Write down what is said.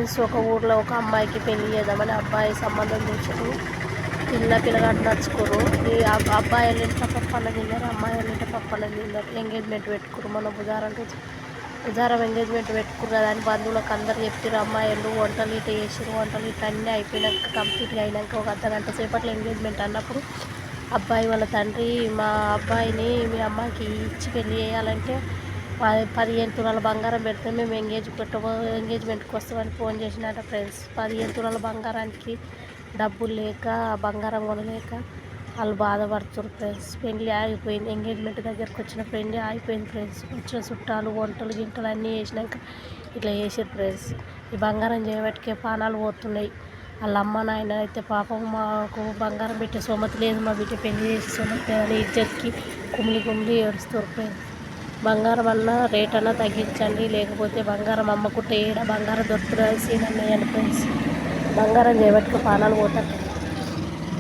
Friends, ఒక ఊర్లో ఒక అమ్మాయికి పెళ్లి చేద్దామని అబ్బాయి సంబంధం చూసారు. పిల్లగాడు నచ్చుకోరు. ఈ అబ్బాయి వాళ్ళ ఇంట్లో పప్పన్న తిన్నారు, అమ్మాయి వాళ్ళ ఇంట్లో పప్పన్న తిన్నారు. ఎంగేజ్మెంట్ పెట్టుకురు. మొన్న బుధారం ఎంగేజ్మెంట్ పెట్టుకురు కదా అని బంధువులకు అందరు చెప్పారు. అమ్మాయి వాళ్ళు వంటలు ఇట్లా చేసారు. వంటలు ఇట్లా అన్నీ అయిపోయినాక కంప్లీట్గా అయినాక ఒక అర్ధగంట సేపట్లో ఎంగేజ్మెంట్ అన్నప్పుడు అబ్బాయి వాళ్ళ తండ్రి, మా అబ్బాయిని మీ అమ్మాయికి ఇచ్చి పెళ్లి చేయాలంటే 15 తులాల బంగారం పెడితే మేము ఎంగేజ్మెంట్కి వస్తామని ఫోన్ చేసినట్ట ఫ్రెండ్స్. 15 తులాల బంగారానికి డబ్బులు లేక, బంగారం కొనలేక వాళ్ళు బాధపడుతున్నారు ఫ్రెండ్స్. పెళ్ళి ఆగిపోయింది. ఎంగేజ్మెంట్ దగ్గరకు వచ్చిన పెళ్ళి ఆగిపోయింది ఫ్రెండ్స్. వచ్చిన చుట్టాలు వంటలు గింటలు అన్నీ చేసినాక ఇట్లా చేసారు ఫ్రెండ్స్. ఈ బంగారం చేయబట్టుకే ప్రాణాలు పోతున్నాయి. వాళ్ళ అమ్మ నాయన అయితే పాపం మాకు బంగారం పెట్టే సొమతి లేదు, మా బిడ్డ పెళ్లి చేసే సొమతి లేదని ఇజ్జత్కి కుమిలి ఏడుస్తారు ఫ్రెండ్స్. బంగారం అన్న రేట్ అన్నా తగ్గించండి, లేకపోతే బంగారం అమ్మకుంటే ఏడ బంగారం దొరుకుతుంది సీన్ అన్నాయండి ఫ్రెండ్స్. బంగారం చేయబట్టుకు ప్రాణాలు పోతారు.